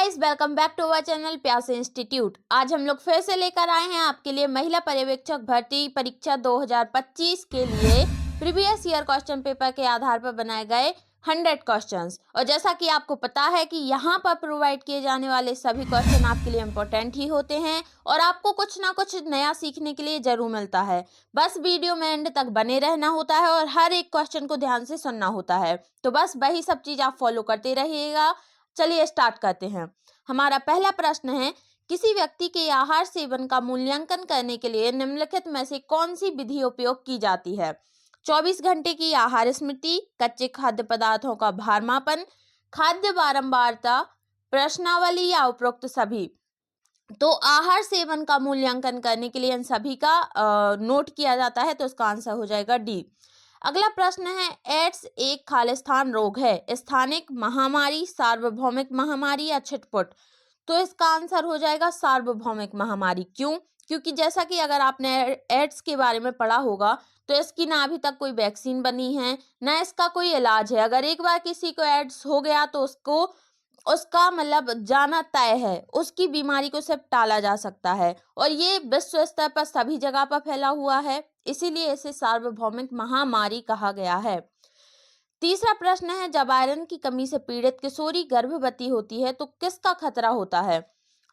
Guys, welcome back to our channel Pyase institute. आज हम लोग फिर से लेकर आए हैं आपके लिए महिला पर्यवेक्षक भर्ती परीक्षा 2025 के लिए प्रीवियस ईयर क्वेश्चन पेपर के आधार पर बनाए गए 100 क्वेश्चंस। और जैसा कि आपको पता है कि यहाँ पर प्रोवाइड किए जाने वाले सभी क्वेश्चन आपके लिए इम्पोर्टेंट ही होते हैं और आपको कुछ ना कुछ नया सीखने के लिए जरूर मिलता है। बस वीडियो में एंड तक बने रहना होता है और हर एक क्वेश्चन को ध्यान से सुनना होता है। तो बस वही सब चीज आप फॉलो करते रहिएगा। चलिए स्टार्ट करते हैं। हमारा पहला प्रश्न है, किसी व्यक्ति के आहार सेवन का मूल्यांकन करने के लिए निम्नलिखित में से कौन सी विधि उपयोग की जाती है? 24 घंटे की आहार स्मृति, कच्चे खाद्य पदार्थों का भार मापन, खाद्य बारंबारता, प्रश्नावली या उपरोक्त सभी। तो आहार सेवन का मूल्यांकन करने के लिए इन सभी का नोट किया जाता है, तो इसका आंसर हो जाएगा डी। अगला प्रश्न है, एड्स एक खालिस्तान रोग है, स्थानिक महामारी, सार्वभौमिक महामारी या छिटपुट? तो इसका आंसर हो जाएगा सार्वभौमिक महामारी। क्यों? क्योंकि जैसा कि अगर आपने एड्स के बारे में पढ़ा होगा तो इसकी ना अभी तक कोई वैक्सीन बनी है, ना इसका कोई इलाज है। अगर एक बार किसी को एड्स हो गया तो उसका मतलब जाना तय है, उसकी बीमारी को सिर्फ टाला जा सकता है और ये विश्व स्तर पर सभी जगह पर फैला हुआ है, इसीलिए इसे सार्वभौमिक महामारी कहा गया है। तीसरा प्रश्न है, जब आयरन की कमी से पीड़ित किशोरी गर्भवती होती है तो किसका खतरा होता है?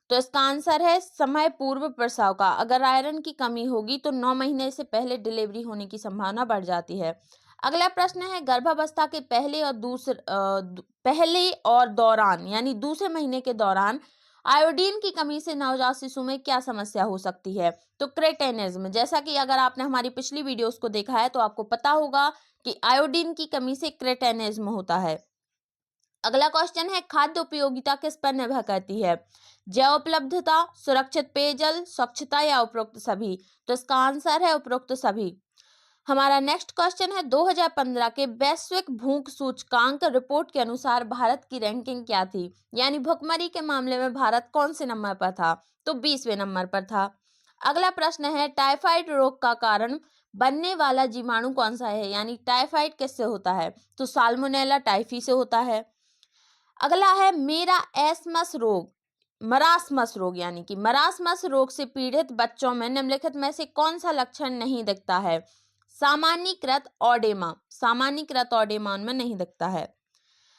तो इसका आंसर है समय पूर्व प्रसव का। अगर आयरन की कमी होगी तो 9 महीने से पहले डिलीवरी होने की संभावना बढ़ जाती है। अगला प्रश्न है, गर्भावस्था के पहले और दौरान यानी दूसरे महीने के दौरान आयोडीन की कमी से नवजात शिशु में क्या समस्या हो सकती है? तो क्रेटेनिज्म। जैसा कि अगर आपने हमारी पिछली वीडियोस को देखा है तो आपको पता होगा कि आयोडीन की कमी से क्रेटेनिज्म होता है। अगला क्वेश्चन है, खाद्य उपयोगिता किस पर निर्भर करती है? जैव उपलब्धता, सुरक्षित पेयजल, स्वच्छता या उपरोक्त सभी? तो इसका आंसर है उपरोक्त सभी। हमारा नेक्स्ट क्वेश्चन है, 2015 के वैश्विक भूख सूचकांक रिपोर्ट के अनुसार भारत की रैंकिंग क्या थी? यानी भुखमरी के मामले में भारत कौन से नंबर पर था? तो 20वें नंबर पर था। अगला प्रश्न है, टाइफाइड रोग का कारण बनने वाला जीवाणु कौन सा है? यानी टाइफाइड किससे होता है? तो साल्मोनेला टाइफी से होता है। अगला है, मेरा एस्मस रोग, मरासमस रोग यानी कि मरासमस रोग से पीड़ित बच्चों में निम्नलिखित में से कौन सा लक्षण नहीं दिखता है? सामान्यीकृत ऑडेमा, सामान्यीकृत ऑडेमा उनमें नहीं दिखता है।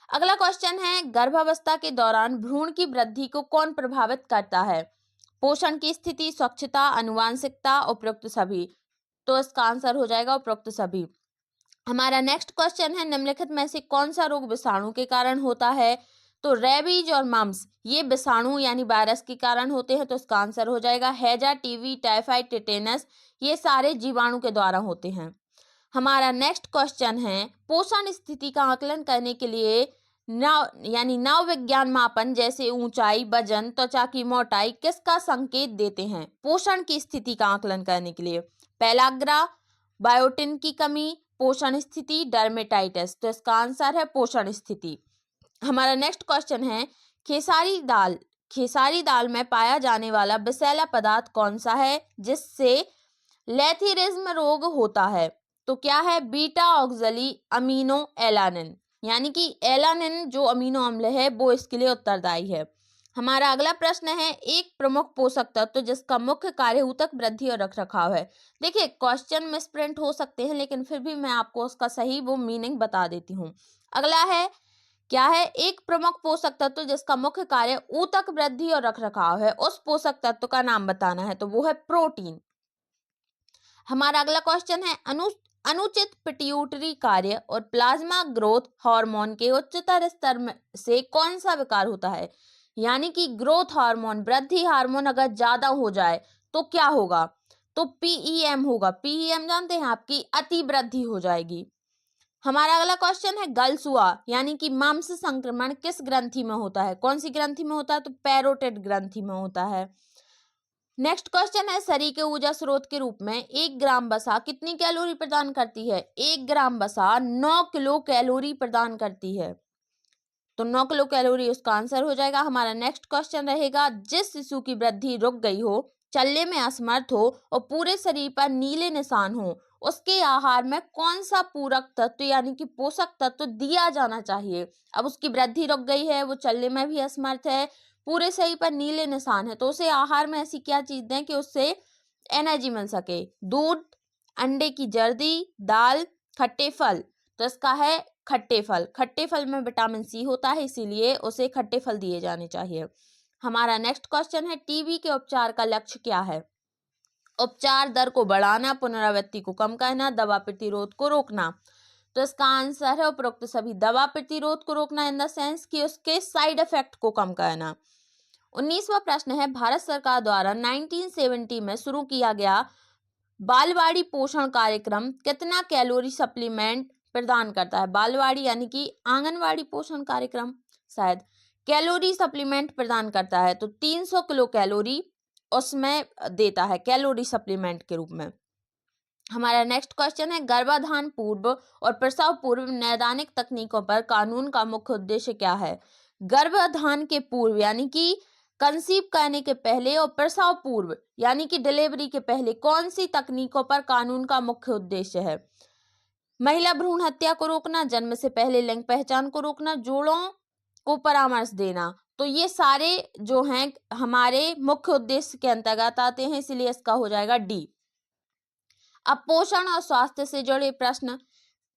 अगला क्वेश्चन है, गर्भावस्था के दौरान भ्रूण की वृद्धि को कौन प्रभावित करता है? पोषण की स्थिति, स्वच्छता, आनुवांशिकता, उपरोक्त सभी? तो इसका आंसर हो जाएगा उपरोक्त सभी। हमारा नेक्स्ट क्वेश्चन है, निम्नलिखित में से कौन सा रोग विषाणु के कारण होता है? तो रेबीज और मम्स ये विषाणु यानी वायरस के कारण होते हैं, तो इसका आंसर हो जाएगा हैजा, टीवी, टाइफाइड, टिटेनस ये सारे जीवाणु के द्वारा होते हैं। हमारा नेक्स्ट क्वेश्चन है, पोषण स्थिति का आकलन करने के लिए नव विज्ञान मापन जैसे ऊंचाई, वजन, त्वचा की मोटाई किसका संकेत देते हैं? पोषण की स्थिति का आकलन करने के लिए पेलाग्रा, बायोटिन की कमी, पोषण स्थिति, डर्मेटाइटिस? तो इसका आंसर है पोषण स्थिति। हमारा नेक्स्ट क्वेश्चन है, खेसारी दाल में पाया जाने वाला विषैला पदार्थ कौन सा है जिससे लेथिरिज्म रोग होता है? तो क्या है? बीटा ऑक्सली अमीनो एलानिन, यानी कि एलानिन जो अमीनो अम्ल है वो इसके लिए उत्तरदायी है। हमारा अगला प्रश्न है, एक प्रमुख पोषक तत्व जिसका मुख्य कार्य ऊतक वृद्धि और रखरखाव है। देखिए, क्वेश्चन मिसप्रिंट हो सकते हैं लेकिन फिर भी मैं आपको उसका सही वो मीनिंग बता देती हूँ। अगला है, क्या है? एक प्रमुख पोषक तत्व जिसका मुख्य कार्य ऊतक वृद्धि और रखरखाव है, उस पोषक तत्व का नाम बताना है, तो वो है प्रोटीन। हमारा अगला क्वेश्चन है, अनुचित पिट्यूटरी कार्य और प्लाज्मा ग्रोथ हार्मोन के उच्चतर स्तर से कौन सा विकार होता है? यानी कि ग्रोथ हार्मोन, वृद्धि हार्मोन अगर ज्यादा हो जाए तो क्या होगा? तो पीईएम होगा। पीईएम जानते हैं, आपकी अति वृद्धि हो जाएगी। हमारा अगला क्वेश्चन है, गलसुआ यानी कि मांस संक्रमण किस ग्रंथि में होता है? कौन सी ग्रंथि में होता है? तो पैरोटिड ग्रंथि में होता है। नेक्स्ट क्वेश्चन है, शरीर के ऊर्जा स्रोत के रूप में 1 ग्राम वसा कितनी कैलोरी प्रदान करती है? 1 ग्राम वसा 9 किलो कैलोरी प्रदान करती है, तो 9 किलो कैलोरी उसका आंसर हो जाएगा। हमारा नेक्स्ट क्वेश्चन रहेगा, जिस शिशु की वृद्धि रुक गई हो, चलने में असमर्थ हो और पूरे शरीर पर नीले निशान हो, उसके आहार में कौन सा पूरक तत्व यानी कि पोषक तत्व दिया जाना चाहिए? अब उसकी वृद्धि रुक गई है, वो चलने में भी असमर्थ है, पूरे शरीर पर नीले निशान है, तो उसे आहार में ऐसी क्या चीज दें कि उससे एनर्जी मिल सके? दूध, अंडे की जर्दी, दाल, खट्टे फल। तो इसका है खट्टे फल। खट्टे फल में विटामिन सी होता है, इसीलिए उसे खट्टे फल दिए जाने चाहिए। हमारा नेक्स्ट क्वेश्चन है, टीबी के उपचार का लक्ष्य क्या है? उपचार दर को बढ़ाना, पुनरावृत्ति को कम करना, दवा प्रतिरोध को रोकना। तो इसका आंसर है उपरोक्त सभी। दवा प्रतिरोध को रोकना इन द सेंस कि उसके साइड इफेक्ट को कम करना। 19वां प्रश्न है, भारत सरकार द्वारा 1970 में शुरू किया गया बालवाड़ी पोषण कार्यक्रम कितना कैलोरी सप्लीमेंट प्रदान करता है? बालवाड़ी यानी कि आंगनवाड़ी पोषण कार्यक्रम शायद कैलोरी सप्लीमेंट प्रदान करता है, तो 300 किलो कैलोरी उसमें देता है कैलोरी सप्लीमेंट के रूप में। हमारा नेक्स्ट क्वेश्चन है, गर्भाधान पूर्व और प्रसव पूर्व नैदानिक तकनीकों पर कानून का मुख्य उद्देश्य क्या है? गर्भाधान के पूर्व यानी कि कंसीव करने के पहले और प्रसव पूर्व यानी कि डिलीवरी के पहले कौन सी तकनीकों पर कानून का मुख्य उद्देश्य है? महिला भ्रूण हत्या को रोकना, जन्म से पहले लिंग पहचान को रोकना, जोड़ों को परामर्श देना। तो ये सारे जो हैं हमारे मुख्य उद्देश्य के अंतर्गत आते हैं, इसलिए इसका हो जाएगा डी। अब पोषण और स्वास्थ्य से जुड़े प्रश्न।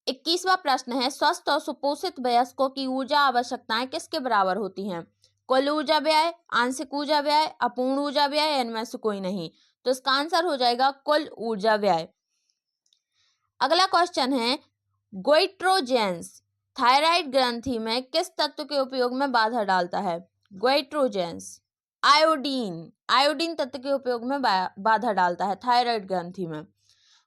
21वां प्रश्न है, स्वस्थ और सुपोषित वयस्कों की ऊर्जा आवश्यकताएं किसके बराबर होती हैं? कुल ऊर्जा व्यय, आंशिक ऊर्जा व्यय, अपूर्ण ऊर्जा व्यय, इनमें से कोई नहीं। तो इसका आंसर हो जाएगा कुल ऊर्जा व्यय। अगला क्वेश्चन है, गोइट्रोजेंस थायराइड ग्रंथि में किस तत्व के उपयोग में बाधा डालता है? गोइट्रोजेंस आयोडीन तत्व के उपयोग में बाधा डालता है थायराइड ग्रंथि में।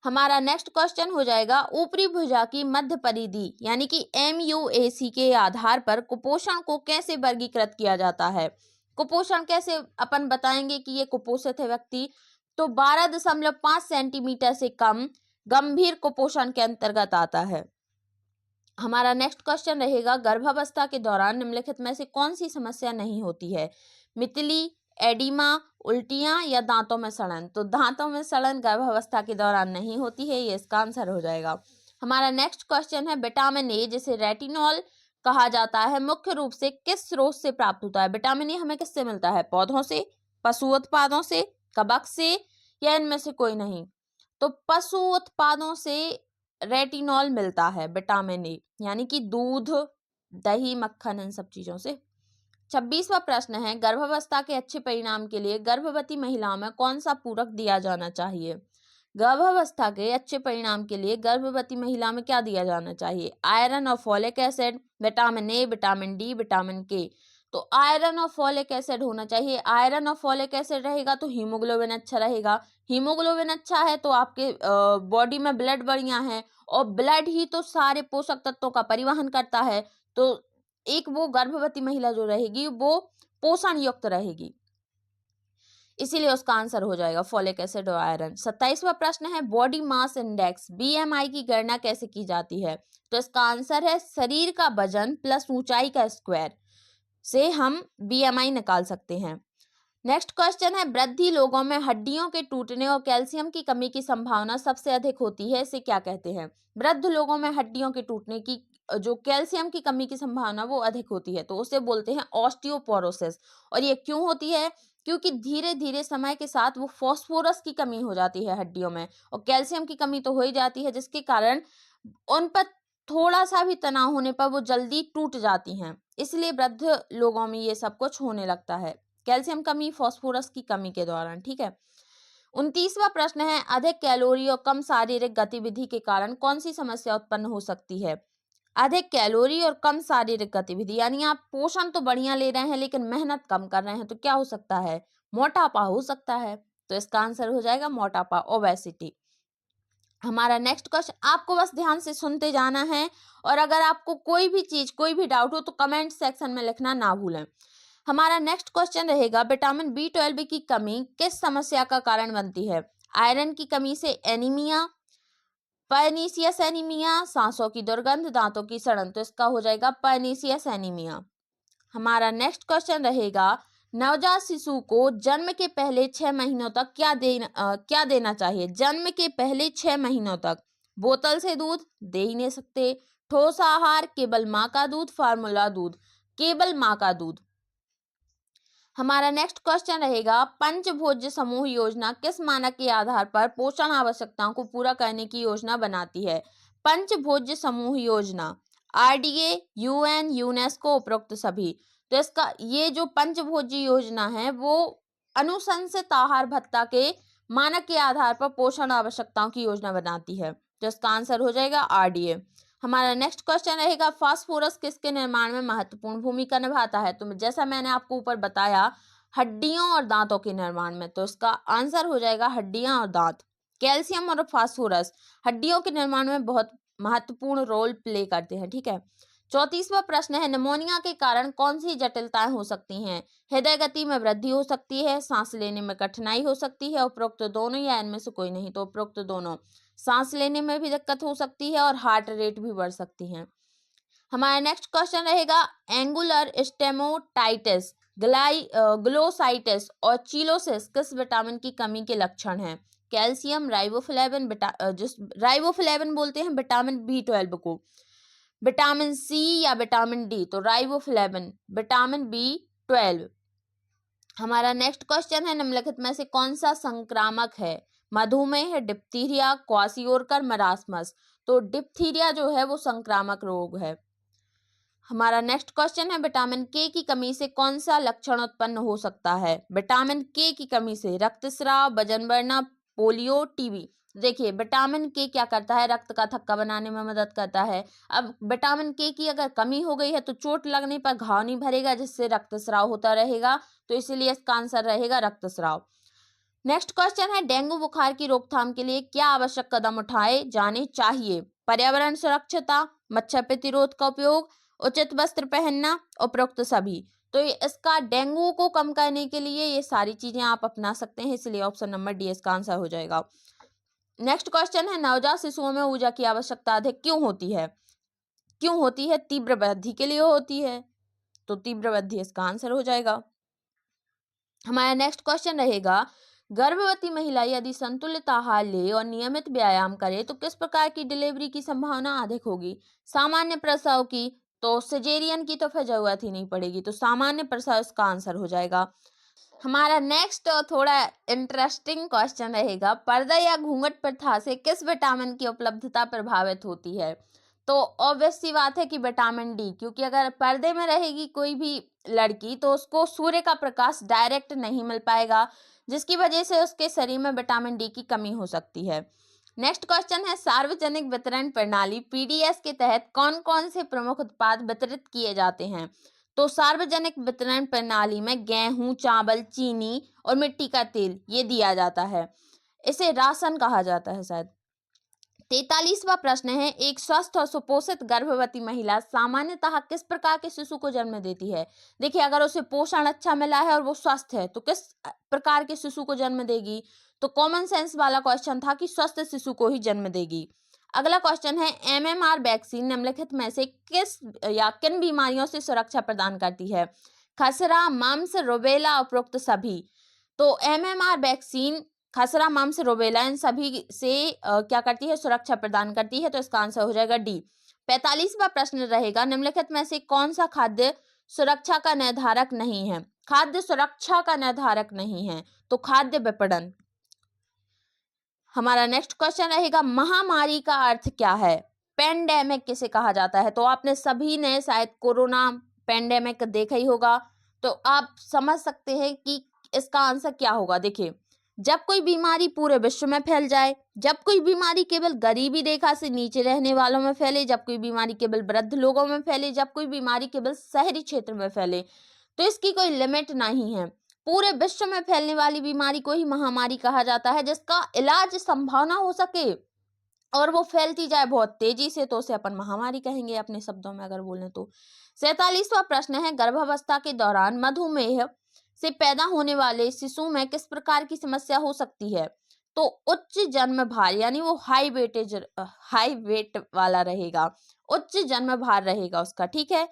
हमारा नेक्स्ट क्वेश्चन हो जाएगा, ऊपरी भुजा की मध्य परिधि यानी कि MUAC के आधार पर कुपोषण को कैसे वर्गीकृत किया जाता है? कुपोषण कैसे अपन बताएंगे कि ये कुपोषित है व्यक्ति? तो 12.5 सेंटीमीटर से कम गंभीर कुपोषण के अंतर्गत आता है। हमारा नेक्स्ट क्वेश्चन रहेगा, गर्भावस्था के दौरान निम्नलिखित में से कौन सी समस्या नहीं होती है? मितली, एडिमा, उल्टियां या दांतों में सड़न? तो दांतों में सड़न गर्भावस्था के दौरान नहीं होती है, ये इसका आंसर हो जाएगा। हमारा नेक्स्ट क्वेश्चन है, विटामिन ए जिसे रेटिनॉल कहा जाता है मुख्य रूप से किस स्रोत से प्राप्त होता है? विटामिन ए हमें किससे मिलता है? पौधों से, पशु उत्पादों से, कवक से या इनमें से कोई नहीं? तो पशु उत्पादों से रेटिनॉल मिलता है विटामिन ए, यानी कि दूध, दही, मक्खन, इन सब चीजों से। 26वां प्रश्न है, गर्भावस्था के अच्छे परिणाम के लिए गर्भवती महिलाओं में कौन सा पूरक दिया जाना चाहिए? गर्भावस्था के अच्छे परिणाम के लिए गर्भवती महिला में क्या दिया जाना चाहिए? आयरन और folic acid, vitamin A, vitamin D, vitamin के। तो आयरन और फॉलिक एसिड होना चाहिए। आयरन और फॉलिक एसिड रहेगा तो हीमोग्लोबिन अच्छा रहेगा। हीमोग्लोबिन अच्छा है तो आपके बॉडी में ब्लड बढ़िया है, और ब्लड ही तो सारे पोषक तत्वों का परिवहन करता है। तो एक वो गर्भवती महिला जो रहेगी वो पोषण युक्त रहेगी, इसीलिए उसका आंसर हो जाएगा फॉलिक एसिड और आयरन। 27वां प्रश्न है, बॉडी मास इंडेक्स BMI की गणना कैसे की जाती है? तो इसका आंसर है शरीर का वजन प्लस ऊंचाई का स्क्वायर से हम BMI निकाल सकते हैं। नेक्स्ट क्वेश्चन है, वृद्धि लोगों में हड्डियों के टूटने और कैल्शियम की कमी की संभावना सबसे अधिक होती है, इसे क्या कहते हैं? वृद्ध लोगों में हड्डियों के टूटने की जो कैल्शियम की कमी की संभावना वो अधिक होती है, तो उसे बोलते हैं ऑस्टियोपोरोसिस। और ये क्यों होती है? क्योंकि धीरे धीरे समय के साथ वो फास्फोरस की कमी हो जाती है हड्डियों में, और कैल्शियम की कमी तो हो ही जाती है, जिसके कारण उन पर थोड़ा सा भी तनाव होने पर वो जल्दी टूट जाती हैं। इसलिए वृद्ध लोगों में ये सब कुछ होने लगता है, कैल्शियम कमी, फास्फोरस की कमी के दौरान। ठीक है। 29वां प्रश्न है, अधिक कैलोरी और कम शारीरिक गतिविधि के कारण कौन सी समस्या उत्पन्न हो सकती है? अधिक कैलोरी और कम शारीरिक गतिविधि यानी आप पोषण तो बढ़िया ले रहे हैं लेकिन मेहनत कम कर रहे हैं, तो क्या हो सकता है? मोटापा हो सकता है। तो इसका आंसर हो जाएगा मोटापा, ओबेसिटी। हमारा नेक्स्ट क्वेश्चन, आपको बस ध्यान से सुनते जाना है, और अगर आपको कोई भी चीज, कोई भी डाउट हो तो कमेंट सेक्शन में लिखना ना भूलें। हमारा नेक्स्ट क्वेश्चन रहेगा, विटामिन B12 की कमी किस समस्या का कारण बनती है? आयरन की कमी से एनीमिया, पर्नीशियस एनीमिया, सांसों की दुर्गंध, दांतों की सड़न। तो इसका हो जाएगा पर्नीशियस एनीमिया। हमारा नेक्स्ट क्वेश्चन रहेगा, नवजात शिशु को जन्म के पहले 6 महीनों तक क्या देना चाहिए? जन्म के पहले 6 महीनों तक बोतल से दूध दे ही नहीं सकते, ठोस आहार, केवल माँ का दूध, फार्मूला दूध, केवल माँ का दूध। हमारा नेक्स्ट क्वेश्चन रहेगा, पंचभोज्य समूह योजना किस मानक के आधार पर पोषण आवश्यकताओं को पूरा करने की योजना बनाती है? पंचभोज्य समूह योजना, आरडीए, यूएन, यूनेस्को, उपरोक्त सभी। तो इसका ये जो पंचभोज्य योजना है वो अनुशंसित आहार भत्ता के मानक के आधार पर पोषण आवश्यकताओं की योजना बनाती है। तो इसका आंसर हो जाएगा आरडीए। हमारा नेक्स्ट क्वेश्चन रहेगा, फास्फोरस किसके निर्माण में महत्वपूर्ण भूमिका निभाता है? तो जैसा मैंने आपको ऊपर बताया, हड्डियों और दांतों के निर्माण में, तो इसका आंसर हो जाएगा हड्डियां और दांत। कैल्शियम और फास्फोरस हड्डियों के निर्माण में बहुत महत्वपूर्ण रोल प्ले करते हैं। ठीक है। 34वां प्रश्न है, निमोनिया के कारण कौन सी जटिलताएं हो सकती हैं? हृदय गति में वृद्धि हो सकती है, सांस लेने में कठिनाई हो सकती है, उपरोक्त दोनों या इनमें से कोई नहीं? तो उपरोक्त दोनों। सांस लेने में भी दिक्कत हो सकती है और हार्ट रेट भी बढ़ सकती है। हमारा नेक्स्ट क्वेश्चन रहेगा, एंगुलर स्टेमोटाइटिस, ग्लोसाइटिस और चिलोसिस किस विटामिन की कमी के लक्षण हैं? कैल्शियम, राइबोफ्लेविन, जिस राइबोफ्लेविन बोलते हैं विटामिन B12 को, विटामिन सी या विटामिन डी? तो राइबोफ्लेविन, विटामिन B12। हमारा नेक्स्ट क्वेश्चन है, निम्नलिखित में से कौन सा संक्रामक है? मधुमेह, डिप्थीरिया, क्वासियोरकर, मरासमस? तो डिप्थीरिया जो है वो संक्रामक रोग है। हमारा नेक्स्ट क्वेश्चन है, विटामिन के की कमी से कौन सा लक्षण उत्पन्न हो सकता है? विटामिन के की कमी से रक्तस्राव, वजन बढ़ना, पोलियो, टीबी? देखिए, विटामिन के क्या करता है, रक्त का थक्का बनाने में मदद करता है। अब विटामिन के की अगर कमी हो गई है तो चोट लगने पर घाव नहीं भरेगा, जिससे रक्तस्राव होता रहेगा, तो इसीलिए इसका आंसर रहेगा रक्तस्राव। नेक्स्ट क्वेश्चन है, डेंगू बुखार की रोकथाम के लिए क्या आवश्यक कदम उठाए जाने चाहिए? पर्यावरण सुरक्षिता, मच्छर प्रतिरोध का उपयोग, उचित वस्त्र पहनना, उपरोक्त सभी? तो इसका डेंगू को कम करने के लिए ये सारी चीजें आप अपना सकते हैं, इसलिए ऑप्शन नंबर डी इसका आंसर हो जाएगा। नेक्स्ट क्वेश्चन है, नवजात शिशुओं में ऊर्जा की आवश्यकता अधिक क्यों होती है? क्यों होती है? तीव्र वृद्धि के लिए होती है, तो तीव्र वृद्धि इसका आंसर हो जाएगा। हमारा नेक्स्ट क्वेश्चन रहेगा, गर्भवती महिला यदि संतुलित आहार ले और नियमित व्यायाम करे तो किस प्रकार की डिलीवरी की संभावना अधिक होगी? सामान्य प्रसव की? तो सिजेरियन की तो फिर जरूरत ही नहीं पड़ेगी, तो सामान्य प्रसव इसका आंसर हो जाएगा। हमारा नेक्स्ट और थोड़ा इंटरेस्टिंग क्वेश्चन रहेगा, पर्दा या घूंघट प्रथा से किस विटामिन की उपलब्धता प्रभावित होती है? तो ऑब्वियस सी बात है कि विटामिन डी, क्योंकि अगर पर्दे में रहेगी कोई भी लड़की तो उसको सूर्य का प्रकाश डायरेक्ट नहीं मिल पाएगा, जिसकी वजह से उसके शरीर में विटामिन डी की कमी हो सकती है। नेक्स्ट क्वेश्चन है, सार्वजनिक वितरण प्रणाली पीडीएस के तहत कौन कौन से प्रमुख उत्पाद वितरित किए जाते हैं? तो सार्वजनिक वितरण प्रणाली में गेहूं, चावल, चीनी और मिट्टी का तेल ये दिया जाता है, इसे राशन कहा जाता है शायद। 43वां प्रश्न है, एक स्वस्थ और सुपोषित गर्भवती महिला सामान्यतः किस प्रकार के शिशु को जन्म देती है? देखिए, अगर उसे पोषण अच्छा मिला है और वो स्वस्थ है तो किस प्रकार के शिशु को जन्म देगी? तो कॉमन सेंस वाला क्वेश्चन था कि स्वस्थ शिशु को ही जन्म देगी। अगला क्वेश्चन है, एमएमआर वैक्सीन निम्नलिखित में से किस या किन बीमारियों से सुरक्षा प्रदान करती है? खसरा, मम्स, रूबेला, उपरोक्त सभी? तो एमएमआर वैक्सीन खसरा, मम्स, रूबेला इन सभी से क्या करती है? सुरक्षा प्रदान करती है, तो इसका आंसर हो जाएगा डी। 45वां प्रश्न रहेगा, निम्नलिखित में से कौन सा खाद्य सुरक्षा का निर्धारक नहीं है? खाद्य सुरक्षा का निर्धारक नहीं है, तो खाद्य विपणन। हमारा नेक्स्ट क्वेश्चन रहेगा, महामारी का अर्थ क्या है? पेंडेमिक किसे कहा जाता है? तो आपने सभी ने शायद कोरोना पेंडेमिक देखा ही होगा, तो आप समझ सकते हैं कि इसका आंसर क्या होगा। देखिए, जब कोई बीमारी पूरे विश्व में फैल जाए, जब कोई बीमारी केवल गरीबी रेखा से नीचे रहने वालों में फैले, जब कोई बीमारी केवल वृद्ध लोगों में फैले, जब कोई बीमारी केवल शहरी क्षेत्र में फैले, तो इसकी कोई लिमिट नहीं है। पूरे विश्व में फैलने वाली बीमारी को ही महामारी कहा जाता है, जिसका इलाज संभावना हो सके और वो फैलती जाए बहुत तेजी से, तो उसे अपन महामारी कहेंगे अपने शब्दों में अगर बोलें तो। 47वां प्रश्न है, गर्भावस्था के दौरान मधुमेह से पैदा होने वाले शिशु में किस प्रकार की समस्या हो सकती है? तो उच्च जन्म भार, यानी वो हाई वेट वाला रहेगा, उच्च जन्म भार रहेगा उसका। ठीक है,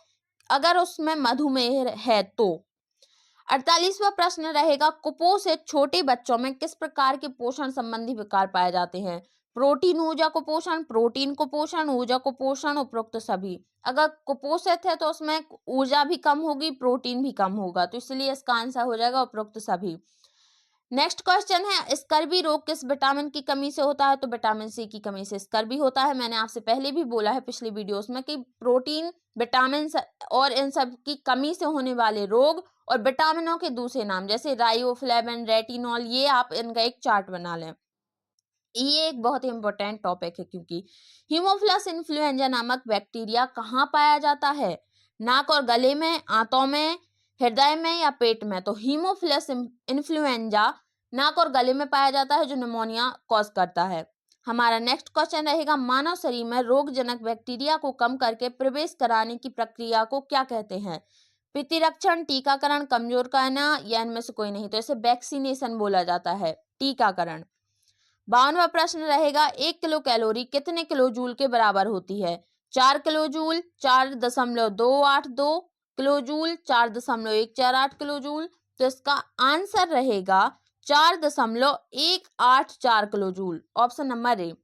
अगर उसमें मधुमेह है तो। 48वां प्रश्न रहेगा, कुपोषित छोटे बच्चों में किस प्रकार के पोषण संबंधी विकार पाए जाते हैं? प्रोटीन ऊर्जा कुपोषण, प्रोटीन कुपोषण, ऊर्जा कुपोषण, उपरोक्त सभी। अगर कुपोषित है तो उसमें ऊर्जा भी कम होगी, प्रोटीन भी कम होगा, तो इसलिए इसका आंसर हो जाएगा उपरोक्त सभी। नेक्स्ट क्वेश्चन है, स्कर्वी रोग किस विटामिन की कमी से होता है? तो विटामिन सी की कमी से स्कर्वी होता है। मैंने आपसे पहले भी बोला है पिछली वीडियोस में कि प्रोटीन, विटामिन और इन सब की कमी से होने वाले रोग और विटामिनों के दूसरे नाम जैसे राइबोफ्लेविन, रेटिनॉल, ये आप इनका एक चार्ट बना लें। ये एक बहुत ही इंपॉर्टेंट टॉपिक है क्योंकि हीमोफिलस इन्फ्लुएंजा नामक बैक्टीरिया कहाँ पाया जाता है? नाक और गले में, आंतों में, हृदय में या पेट में? तो हीमोफिलस इन्फ्लुएंजा नाक और गले में पाया जाता है जो निमोनिया कॉज करता है। हमारा नेक्स्ट क्वेश्चन रहेगा, मानव शरीर में रोगजनक बैक्टीरिया को कम करके प्रवेश कराने की प्रक्रिया को क्या कहते हैं? प्रतिरक्षण, टीकाकरण, कमजोर करना या इनमें से कोई नहीं? तो इसे वैक्सीनेशन बोला जाता है, टीकाकरण। 52वां प्रश्न रहेगा, 1 किलो कैलोरी कितने किलो जूल के बराबर होती है? 4 kilo joule, 4.282 kilo joule, 4.148 kilo joule. तो इसका आंसर रहेगा 4.184 kilo joule, option number A.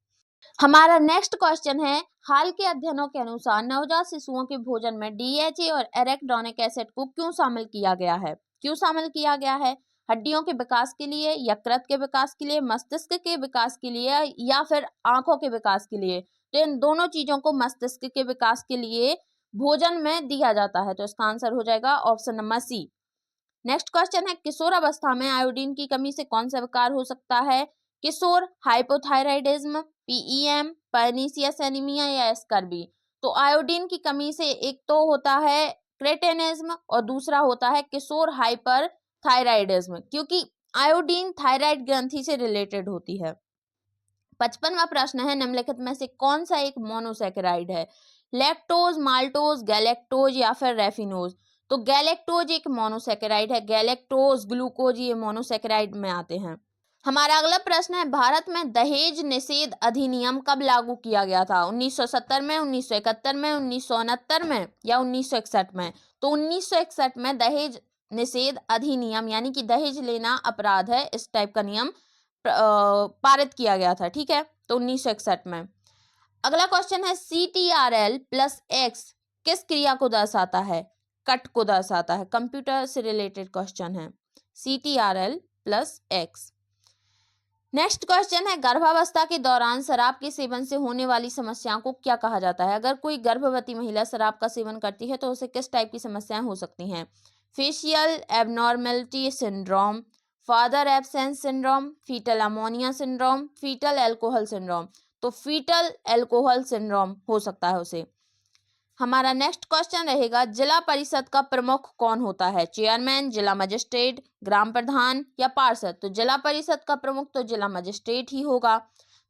हमारा नेक्स्ट क्वेश्चन है, हाल के अध्ययनों के अनुसार नवजात शिशुओं के भोजन में डीएचए और एराकिडोनिक एसिड को क्यों शामिल किया गया है? क्यों शामिल किया गया है? हड्डियों के विकास के लिए, यकृत के विकास के लिए, मस्तिष्क के विकास के लिए या फिर आंखों के विकास के लिए? तो इन दोनों चीजों को मस्तिष्क के विकास के लिए भोजन में दिया जाता है, तो इसका आंसर हो जाएगा option number C. Next question है, किशोरावस्था में आयोडीन की कमी से कौन सा विकार हो सकता है? किशोर हाइपोथायराइडिज्म, पीईएम, पर्नीशियस एनीमिया या स्कर्वी? तो आयोडीन की कमी से एक तो होता है क्रेटेनिज्म और दूसरा होता है किशोर हाइपर थायराइडिज्म, क्योंकि आयोडीन थायराइड ग्रंथि से रिलेटेड होती है। 55वां प्रश्न है, निम्नलिखित में से कौन सा एक मोनोसैकेराइड है? लैक्टोज, माल्टोज, गैलेक्टोज या फिर रेफिनोज? तो गैलेक्टोज एक मोनोसैकेराइड है, गैलेक्टोज, ग्लूकोज ये मोनोसैकेराइड में आते हैं। हमारा अगला प्रश्न है, भारत में दहेज निषेध अधिनियम कब लागू किया गया था? 1970 में, 1971 में, 1969 में या 1961 में? तो 1961 में दहेज निषेध अधिनियम यानी कि दहेज लेना अपराध है, इस टाइप का नियम पारित किया गया था, ठीक है, तो 1961 में। अगला क्वेश्चन है, CTRL प्लस एक्स किस क्रिया को दर्शाता है? कट को दर्शाता है। कंप्यूटर से रिलेटेड क्वेश्चन है, CTRL plus x. Next question है, गर्भावस्था के दौरान शराब के सेवन से होने वाली समस्याओं को क्या कहा जाता है? अगर कोई गर्भवती महिला शराब का सेवन करती है तो उसे किस टाइप की समस्याएं हो सकती हैं? Facial abnormality syndrome, father absence syndrome, fetal ammonia syndrome, fetal alcohol syndrome? तो फीटल अल्कोहल सिंड्रोम हो सकता है उसे। हमारा नेक्स्ट क्वेश्चन रहेगा, जिला परिषद का प्रमुख कौन होता है? चेयरमैन, जिला मजिस्ट्रेट, ग्राम प्रधान या पार्षद? तो जिला परिषद का प्रमुख तो जिला मजिस्ट्रेट ही होगा,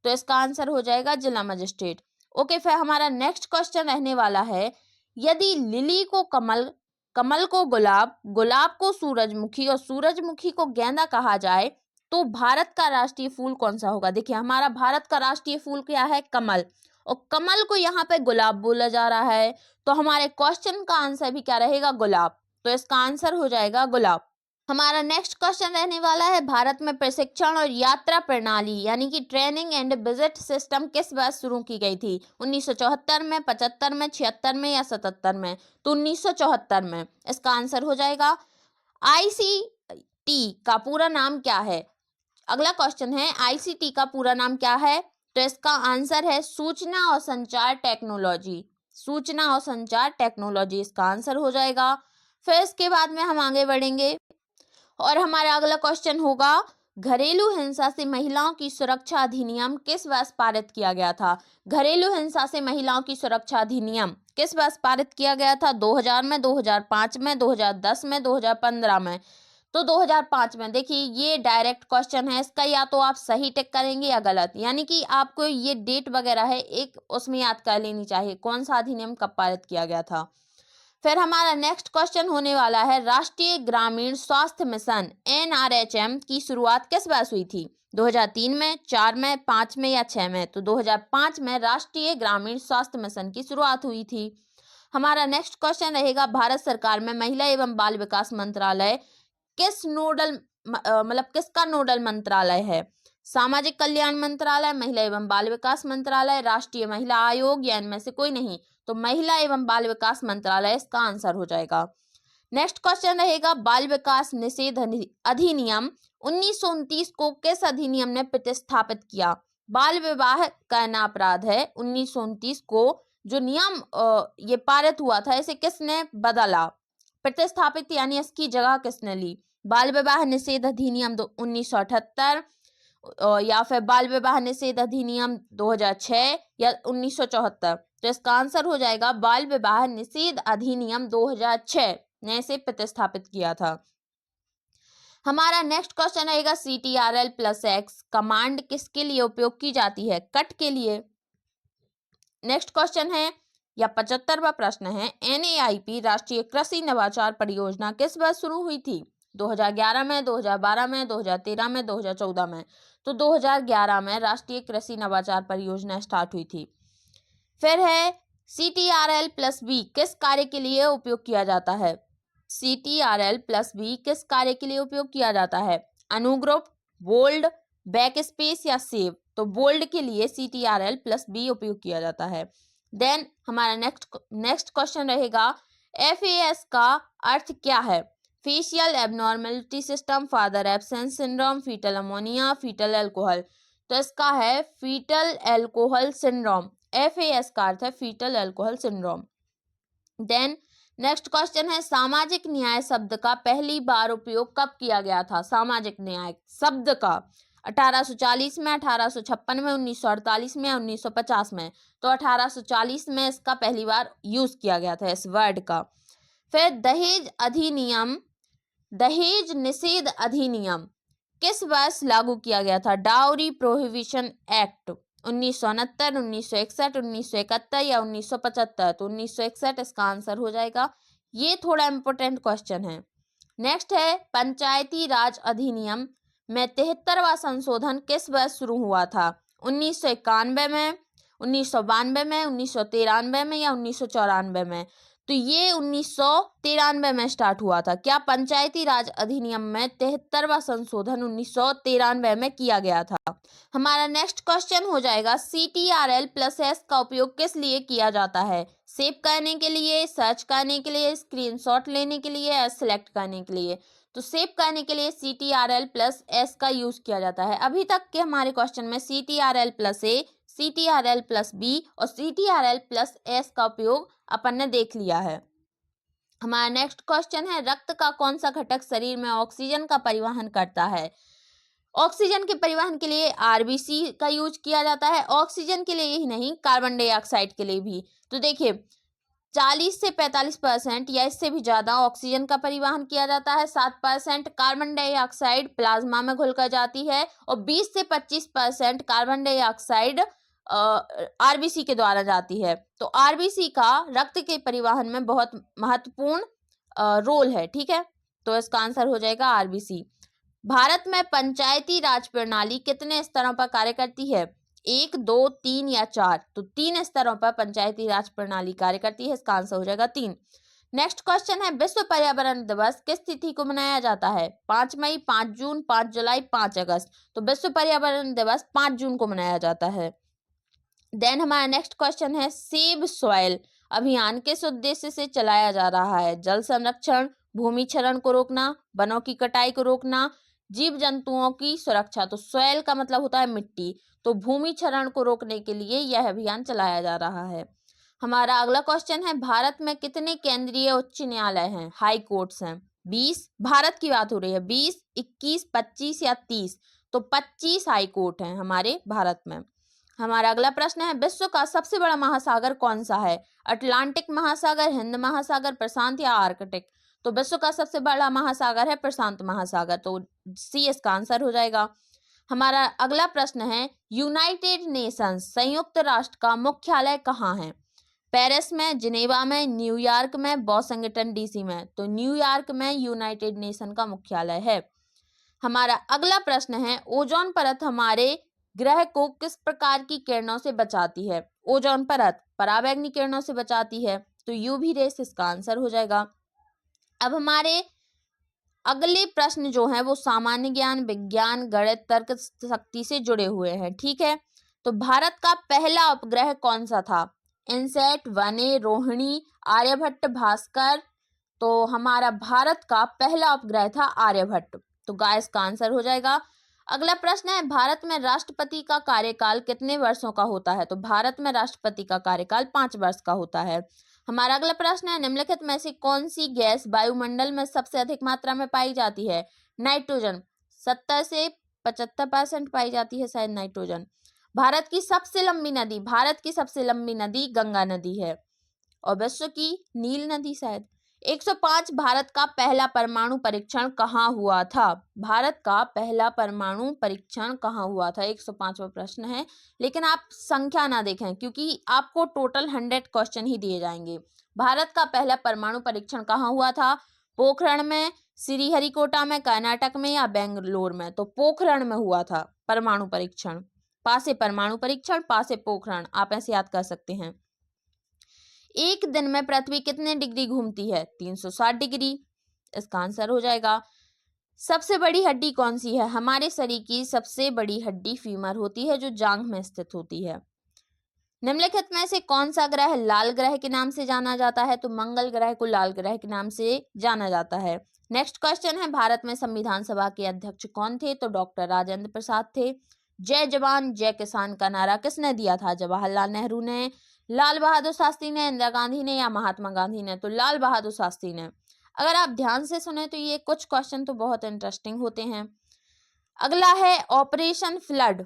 तो इसका आंसर हो जाएगा जिला मजिस्ट्रेट। ओके, फिर हमारा नेक्स्ट क्वेश्चन रहने वाला है, यदि लिली को कमल, कमल को गुलाब, गुलाब को सूरजमुखी और सूरजमुखी को गेंदा कहा जाए तो भारत का राष्ट्रीय फूल कौन सा होगा? देखिए, हमारा भारत का राष्ट्रीय फूल क्या है? कमल, और कमल को यहाँ पे गुलाब बोला जा रहा है, तो हमारे क्वेश्चन का आंसर भी क्या रहेगा? गुलाब, तो इसका आंसर हो जाएगा गुलाब। हमारा नेक्स्ट क्वेश्चन रहने वाला है, भारत में प्रशिक्षण और यात्रा प्रणाली यानी कि ट्रेनिंग एंड विजिट सिस्टम किस वर्ष शुरू की गई थी? 1974 में, 75 में, 76 में या 77 में? तो 1974 में, इसका आंसर हो जाएगा। ICT का पूरा नाम क्या है? अगला क्वेश्चन है, ICT का पूरा नाम क्या है? तो इसका आंसर है सूचना और संचार टेक्नोलॉजी, सूचना और संचार टेक्नोलॉजी इसका आंसर हो जाएगा। फिर इसके बाद में हम आगे बढ़ेंगे और हमारा अगला क्वेश्चन होगा, घरेलू हिंसा से महिलाओं की सुरक्षा अधिनियम किस वर्ष पारित किया गया था? घरेलू हिंसा से महिलाओं की सुरक्षा अधिनियम किस वर्ष पारित किया गया था? 2000 में, 2005 में, 2010 में, 2015 में? तो 2005 में। देखिए, ये डायरेक्ट क्वेश्चन है, इसका या तो आप सही टिक करेंगे या गलत, यानी कि आपको ये डेट वगैरह है एक उसमें याद कर लेनी चाहिए कौन सा अधिनियम कब पारित किया गया था। फिर हमारा नेक्स्ट क्वेश्चन होने वाला है, राष्ट्रीय ग्रामीण स्वास्थ्य मिशन NRHM की शुरुआत किस वर्ष हुई थी? 2003 में, 4 में, 5 में या 6 में? तो 2005 में राष्ट्रीय ग्रामीण स्वास्थ्य मिशन की शुरुआत हुई थी। हमारा नेक्स्ट क्वेश्चन रहेगा, भारत सरकार में महिला एवं बाल विकास मंत्रालय किस नोडल मतलब किसका नोडल मंत्रालय है? सामाजिक कल्याण मंत्रालय, महिला एवं बाल विकास मंत्रालय, राष्ट्रीय महिला आयोग या इनमें से कोई नहीं? तो महिला एवं बाल विकास मंत्रालय इसका आंसर हो जाएगा। नेक्स्ट क्वेश्चन रहेगा, बाल विकास निषेध अधिनियम 1929 को किस अधिनियम ने प्रतिस्थापित किया? बाल विवाह करना अपराध है 1929 को जो नियम ये पारित हुआ था, इसे किसने बदला, प्रतिस्थापित यानी इसकी जगह किसने ली? बाल विवाह निषेध अधिनियम 1978 या फिर बाल विवाह निषेध अधिनियम 2006 या 1974? तो इसका आंसर हो जाएगा बाल विवाह निषेध अधिनियम 2006 ने इसे प्रतिस्थापित किया था। हमारा नेक्स्ट क्वेश्चन रहेगा, CTRL+X कमांड किसके लिए उपयोग की जाती है? कट के लिए। नेक्स्ट क्वेश्चन है या 75वां प्रश्न है, NAIP राष्ट्रीय कृषि नवाचार परियोजना किस वर्ष शुरू हुई थी? 2011 में, 2012 में, 2013 में, 2014 में? तो 2011 में राष्ट्रीय कृषि नवाचार परियोजना स्टार्ट हुई थी। फिर है CTRL+V किस कार्य के लिए उपयोग किया जाता है? CTRL+V किस कार्य के लिए उपयोग किया जाता है? अनुग्रुप, बोल्ड, बैक स्पेस या सेव? तो बोल्ड के लिए CTRL+V उपयोग किया जाता है। देन हमारा नेक्स्ट क्वेश्चन रहेगा, FAS का अर्थ क्या है? Facial abnormality system, father absence syndrome, fetal ammonia, fetal alcohol? तो इसका है फीटल एल्कोहल सिंड्रोम। FAS का अर्थ है fetal alcohol syndrome. Then next question है, सामाजिक न्याय शब्द का पहली बार उपयोग कब किया गया था? सामाजिक न्याय शब्द का 1840 में, 1856 में, 1948 में या 1950 में? तो 1840 में इसका पहली बार यूज किया गया था इस वर्ड का। फिर दहेज निषेध अधिनियम किस वर्ष लागू किया गया था? डाउरी प्रोहिबिशन एक्ट 1969, 1961, 1971 या 1975? तो 1961 इसका आंसर हो जाएगा। ये थोड़ा इंपॉर्टेंट क्वेश्चन है। नेक्स्ट है, पंचायती राज अधिनियम में 73वां संशोधन किस वर्ष शुरू हुआ था? 1991 में, 1992 में, 1993 में या 1994 में? तो ये 1993 में स्टार्ट हुआ था। क्या पंचायती राज अधिनियम में 73वां संशोधन 1993 में किया गया था? हमारा नेक्स्ट क्वेश्चन हो जाएगा, CTRL+S का उपयोग किस लिए किया जाता है? सेव करने के लिए, सर्च करने के लिए, स्क्रीनशॉट लेने के लिए या सिलेक्ट करने के लिए? तो सेव करने के लिए CTRL+S का यूज किया जाता है। अभी तक के हमारे क्वेश्चन में CTRL+A, CTRL+B और CTRL+S का उपयोग अपन ने देख लिया है। हमारा नेक्स्ट क्वेश्चन है, रक्त का कौन सा घटक शरीर में ऑक्सीजन का परिवहन करता है? ऑक्सीजन के परिवहन के लिए RBC का यूज किया जाता है। ऑक्सीजन के लिए ही नहीं, कार्बन डाइऑक्साइड के लिए भी। तो देखिए 40 से 45% या इससे भी ज्यादा ऑक्सीजन का परिवहन किया जाता है। 7% कार्बन डाइऑक्साइड प्लाज्मा में घुलकर जाती है और 20 से 25% कार्बन डाइऑक्साइड RBC के द्वारा जाती है। तो RBC का रक्त के परिवहन में बहुत महत्वपूर्ण रोल है। ठीक है, तो इसका आंसर हो जाएगा RBC। भारत में पंचायती राज प्रणाली कितने स्तरों पर कार्य करती है? 1, 2, 3 या 4? तो 3 स्तरों पर पंचायती राज प्रणाली कार्य करती है। इसका आंसर हो जाएगा 3। नेक्स्ट क्वेश्चन है, विश्व पर्यावरण दिवस किस तिथि को मनाया जाता है? 5 मई, 5 जून, 5 जुलाई, 5 अगस्त? तो विश्व पर्यावरण दिवस 5 जून को मनाया जाता है। देन हमारा नेक्स्ट क्वेश्चन है, सेव सॉइल अभियान किस उद्देश्य से चलाया जा रहा है? जल संरक्षण, भूमि क्षरण को रोकना, वनों की कटाई को रोकना, जीव जंतुओं की सुरक्षा? तो सॉइल का मतलब होता है मिट्टी, तो भूमि क्षरण को रोकने के लिए यह अभियान चलाया जा रहा है। हमारा अगला क्वेश्चन है, भारत में कितने केंद्रीय उच्च न्यायालय हैं, हाई कोर्ट्स हैं? 20, भारत की बात हो रही है, 20, 21, 25 या 30? तो 25 हाई कोर्ट हैं हमारे भारत में। हमारा अगला प्रश्न है, विश्व का सबसे बड़ा महासागर कौन सा है? अटलांटिक महासागर, हिंद महासागर, प्रशांत या आर्कटिक? तो विश्व का सबसे बड़ा महासागर है प्रशांत महासागर, तो सी इसका आंसर हो जाएगा। हमारा अगला प्रश्न है, यूनाइटेड नेशंस संयुक्त राष्ट्र का मुख्यालय कहाँ है? पेरिस में, जिनेवा में, न्यूयॉर्क में, वाशिंगटन DC में? तो न्यूयॉर्क में यूनाइटेड नेशन का मुख्यालय है। हमारा अगला प्रश्न है, ओजोन परत हमारे ग्रह को किस प्रकार की किरणों से बचाती है? ओजोन परत पराबैंगनी किरणों से बचाती है, तो UV रेस इसका आंसर हो जाएगा। अब हमारे अगले प्रश्न जो है वो सामान्य ज्ञान, विज्ञान, गणित, तर्क शक्ति से जुड़े हुए हैं। ठीक है, तो भारत का पहला उपग्रह कौन सा था? इनसैट, वने, रोहिणी, आर्यभट्ट, भास्कर। तो हमारा भारत का पहला उपग्रह था आर्यभट्ट। तो गाइस इसका आंसर हो जाएगा। अगला प्रश्न है, भारत में राष्ट्रपति का कार्यकाल कितने वर्षों का होता है? तो भारत में राष्ट्रपति का कार्यकाल 5 वर्ष का होता है। हमारा अगला प्रश्न है, निम्नलिखित में से कौन सी गैस वायुमंडल में सबसे अधिक मात्रा में पाई जाती है? नाइट्रोजन। 70 से 75% पाई जाती है शायद नाइट्रोजन। भारत की सबसे लंबी नदी, भारत की सबसे लंबी नदी गंगा नदी है और विश्व की नील नदी शायद। 105, भारत का पहला परमाणु परीक्षण कहाँ हुआ था? भारत का पहला परमाणु परीक्षण कहाँ हुआ था? 105वां प्रश्न है, लेकिन आप संख्या ना देखें क्योंकि आपको टोटल 100 क्वेश्चन ही दिए जाएंगे। भारत का पहला परमाणु परीक्षण कहाँ हुआ था? पोखरण में, श्रीहरिकोटा में, कर्नाटक में या बेंगलोर में? तो पोखरण में हुआ था परमाणु परीक्षण। पासे परमाणु परीक्षण, पासे पोखरण, आप ऐसे याद कर सकते हैं। एक दिन में पृथ्वी कितने डिग्री घूमती है? 360 डिग्री। इसका आंसर हो जाएगा। सबसे बड़ी हड्डी कौन सी है? हमारे शरीर की सबसे बड़ी हड्डी फीमर होती है जो जांघ में स्थित होती है। निम्नलिखित में से कौन सा ग्रह लाल ग्रह के नाम से जाना जाता है? तो मंगल ग्रह को लाल ग्रह के नाम से जाना जाता है। नेक्स्ट क्वेश्चन है, भारत में संविधान सभा के अध्यक्ष कौन थे? तो डॉक्टर राजेंद्र प्रसाद थे। जय जवान जय किसान का नारा किसने दिया था? जवाहरलाल नेहरू ने, लाल बहादुर शास्त्री ने, इंदिरा गांधी ने या महात्मा गांधी ने? तो लाल बहादुर शास्त्री ने। अगर आप ध्यान से सुने तो ये कुछ क्वेश्चन तो बहुत इंटरेस्टिंग होते हैं। अगला है ऑपरेशन फ्लड।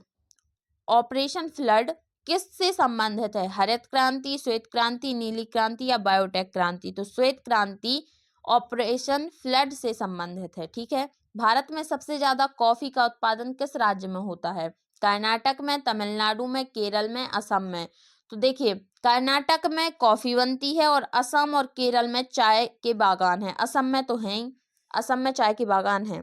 ऑपरेशन फ्लड किससे संबंधित है? हरित क्रांति, श्वेत क्रांति, नीली क्रांति या बायोटेक क्रांति? तो श्वेत क्रांति ऑपरेशन फ्लड से संबंधित है। ठीक है, भारत में सबसे ज्यादा कॉफी का उत्पादन किस राज्य में होता है? कर्नाटक में, तमिलनाडु में, केरल में, असम में? तो देखिए, कर्नाटक में कॉफी बनती है और असम और केरल में चाय के बागान है। असम में तो है ही, असम में चाय के बागान है।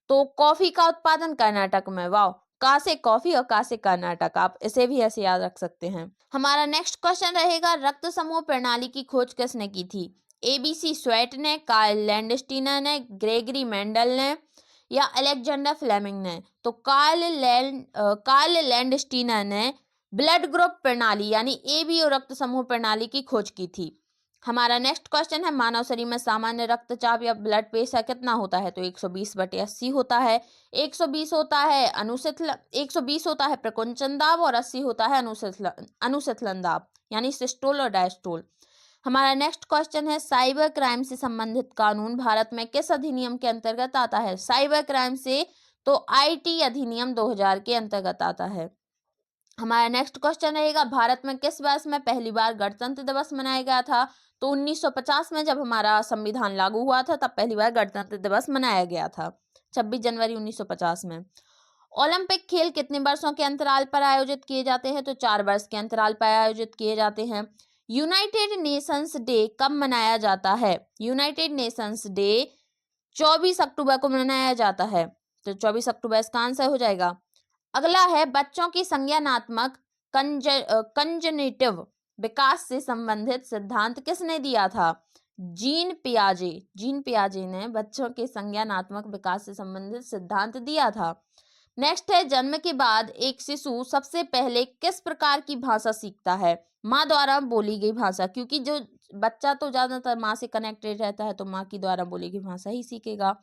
तो कॉफी का उत्पादन कर्नाटक में। वाह, का से कॉफी और का से कर्नाटक, आप इसे भी ऐसे याद रख सकते हैं। हमारा नेक्स्ट क्वेश्चन रहेगा, रक्त समूह प्रणाली की खोज किसने की थी? ABC स्वेट ने, कार्ल लैंडस्टीनर ने, ग्रेगरी मेंडल ने या अलेक्जेंडर फ्लेमिंग ने? तो कार्ल लैंडस्टीनर ने ब्लड ग्रुप प्रणाली यानी AB और रक्त समूह प्रणाली की खोज की थी। हमारा नेक्स्ट क्वेश्चन है, मानव शरीर में सामान्य रक्तचाप या ब्लड प्रेशर कितना होता है? तो 120/80 होता है। 120 होता है 120 होता है प्रकुंचन दाब और 80 होता है अनुशीतलन दाब यानी सिस्टोल और डायस्टोल। हमारा नेक्स्ट क्वेश्चन है, साइबर क्राइम से संबंधित कानून भारत में किस अधिनियम के अंतर्गत आता है? साइबर क्राइम से तो IT अधिनियम 2000 के अंतर्गत आता है। हमारा नेक्स्ट क्वेश्चन रहेगा, भारत में किस वर्ष में पहली बार गणतंत्र दिवस मनाया गया था? तो 1950 में जब हमारा संविधान लागू हुआ था तब पहली बार गणतंत्र दिवस मनाया गया था, 26 जनवरी 1950 में। ओलंपिक खेल कितने वर्षों के अंतराल पर आयोजित किए जाते हैं? तो 4 वर्ष के अंतराल पर आयोजित किए जाते हैं। यूनाइटेड नेशंस डे कब मनाया जाता है? यूनाइटेड नेशंस डे 24 अक्टूबर को मनाया जाता है। तो 24 अक्टूबर इसका आंसर हो जाएगा। अगला है, बच्चों की संज्ञानात्मक कंजेनिटिव विकास से संबंधित सिद्धांत किसने दिया था? जीन पियाजे। जीन पियाजे ने बच्चों के संज्ञानात्मक विकास से संबंधित सिद्धांत दिया था। नेक्स्ट है, जन्म के बाद एक शिशु सबसे पहले किस प्रकार की भाषा सीखता है? माँ द्वारा बोली गई भाषा, क्योंकि जो बच्चा तो ज्यादातर माँ से कनेक्टेड रहता है तो माँ की द्वारा बोली गई भाषा ही सीखेगा।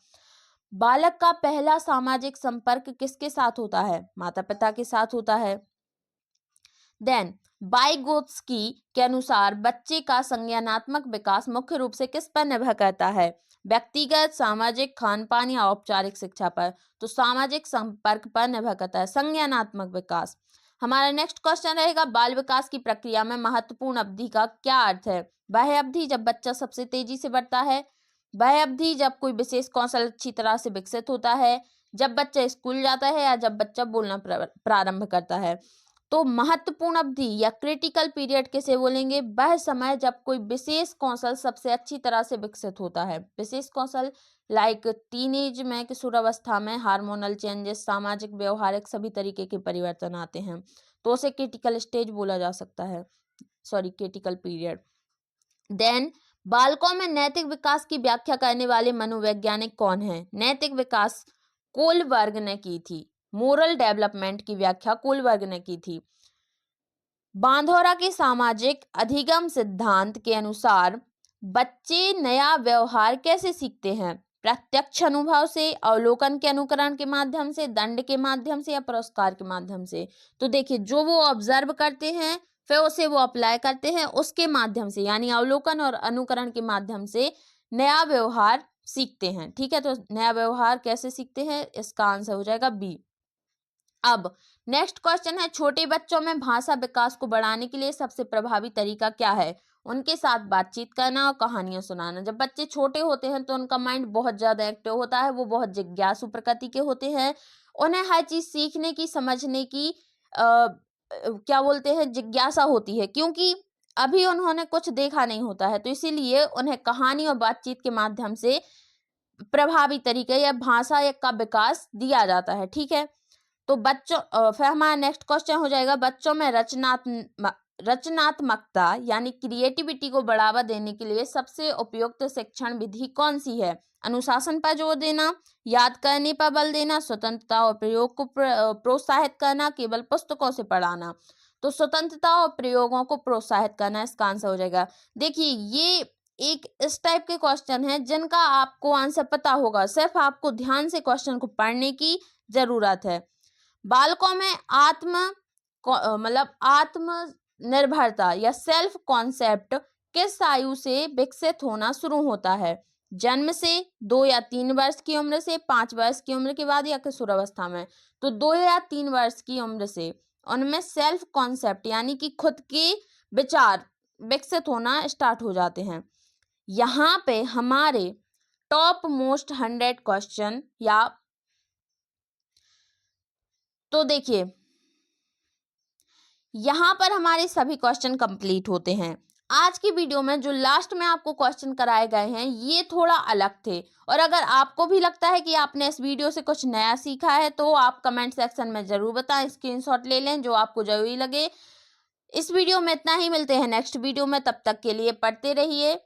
बालक का पहला सामाजिक संपर्क किसके साथ होता है? माता पिता के साथ होता है। देन वाइगोत्स्की के अनुसार बच्चे का संज्ञानात्मक विकास मुख्य रूप से किस पर निर्भर करता है? व्यक्तिगत, सामाजिक, खान पान या औपचारिक शिक्षा पर? तो सामाजिक संपर्क पर निर्भर करता है संज्ञानात्मक विकास। हमारा नेक्स्ट क्वेश्चन रहेगा, बाल विकास की प्रक्रिया में महत्वपूर्ण अवधि का क्या अर्थ है? वह अवधि जब बच्चा सबसे तेजी से बढ़ता है, वह अवधि जब कोई विशेष कौशल अच्छी तरह से विकसित होता है, जब बच्चा स्कूल जाता है या जब बच्चा बोलना प्रारंभ करता है। तो महत्वपूर्ण अवधि या क्रिटिकल पीरियड किसे बोलेंगे? वह समय जब कोई विशेष कौशल सबसे अच्छी तरह से विकसित होता है। विशेष कौशल लाइक टीनेज में, किशोरावस्था में हार्मोनल चेंजेस, सामाजिक व्यवहारिक सभी तरीके के परिवर्तन आते हैं, तो उसे क्रिटिकल स्टेज बोला जा सकता है, सॉरी क्रिटिकल पीरियड। देन बालकों में नैतिक विकास की व्याख्या करने वाले मनोवैज्ञानिक कौन हैं? नैतिक विकास कोलबर्ग ने की थी। मोरल डेवलपमेंट की व्याख्या कोलबर्ग ने की थी। बांधोरा के सामाजिक अधिगम सिद्धांत के अनुसार बच्चे नया व्यवहार कैसे सीखते हैं? प्रत्यक्ष अनुभव से, अवलोकन के अनुकरण के माध्यम से, दंड के माध्यम से या पुरस्कार के माध्यम से। तो देखिए, जो वो ऑब्जर्व करते हैं फिर उसे वो अप्लाई करते हैं, उसके माध्यम से, यानी अवलोकन और अनुकरण के माध्यम से नया व्यवहार सीखते हैं। ठीक है, तो नया व्यवहार कैसे सीखते हैं, इसका आंसर हो जाएगा बी। अब नेक्स्ट क्वेश्चन है, छोटे बच्चों में भाषा विकास को बढ़ाने के लिए सबसे प्रभावी तरीका क्या है? उनके साथ बातचीत करना और कहानियां सुनाना। जब बच्चे छोटे होते हैं तो उनका माइंड बहुत ज्यादा एक्टिव होता है, वो बहुत जिज्ञासु प्रकृति के होते हैं, उन्हें हर चीज सीखने की, समझने की क्या बोलते हैं, जिज्ञासा होती है, क्योंकि अभी उन्होंने कुछ देखा नहीं होता है, तो इसीलिए उन्हें कहानी और बातचीत के माध्यम से प्रभावी तरीके या भाषा का विकास दिया जाता है। ठीक है, तो बच्चों फिर हमारा नेक्स्ट क्वेश्चन हो जाएगा, बच्चों में रचनात्मकता यानी क्रिएटिविटी को बढ़ावा देने के लिए सबसे उपयुक्त शिक्षण विधि कौन सी है? अनुशासन पर जोर देना, याद करने पर बल देना, स्वतंत्रता और प्रयोग को प्रोत्साहित करना, केवल पुस्तकों से पढ़ाना। तो स्वतंत्रता और प्रयोगों को प्रोत्साहित करना इसका आंसर हो जाएगा। देखिए, ये एक इस टाइप के क्वेश्चन है जिनका आपको आंसर पता होगा, सिर्फ आपको ध्यान से क्वेश्चन को पढ़ने की जरूरत है। बालकों में आत्मनिर्भरता या सेल्फ कॉन्सेप्ट किस आयु से विकसित होना शुरू होता है? जन्म से, 2 या 3 वर्ष की उम्र से, 5 वर्ष की उम्र के बाद या किशोरावस्था में? तो 2 या 3 वर्ष की उम्र से उनमें सेल्फ कॉन्सेप्ट यानी कि खुद के विचार विकसित होना स्टार्ट हो जाते हैं। यहाँ पे हमारे टॉप मोस्ट 100 क्वेश्चन या तो देखिए, यहाँ पर हमारे सभी क्वेश्चन कंप्लीट होते हैं। आज की वीडियो में जो लास्ट में आपको क्वेश्चन कराए गए हैं ये थोड़ा अलग थे, और अगर आपको भी लगता है कि आपने इस वीडियो से कुछ नया सीखा है तो आप कमेंट सेक्शन में जरूर बताएं, स्क्रीनशॉट ले लें जो आपको जरूरी लगे। इस वीडियो में इतना ही, मिलते हैं नेक्स्ट वीडियो में, तब तक के लिए पढ़ते रहिए।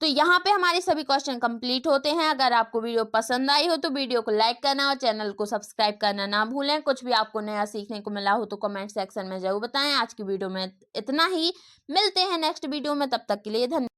तो यहाँ पे हमारे सभी क्वेश्चन कंप्लीट होते हैं। अगर आपको वीडियो पसंद आई हो तो वीडियो को लाइक करना और चैनल को सब्सक्राइब करना ना भूलें। कुछ भी आपको नया सीखने को मिला हो तो कमेंट सेक्शन में जरूर बताएं। आज की वीडियो में इतना ही, मिलते हैं नेक्स्ट वीडियो में, तब तक के लिए धन्यवाद।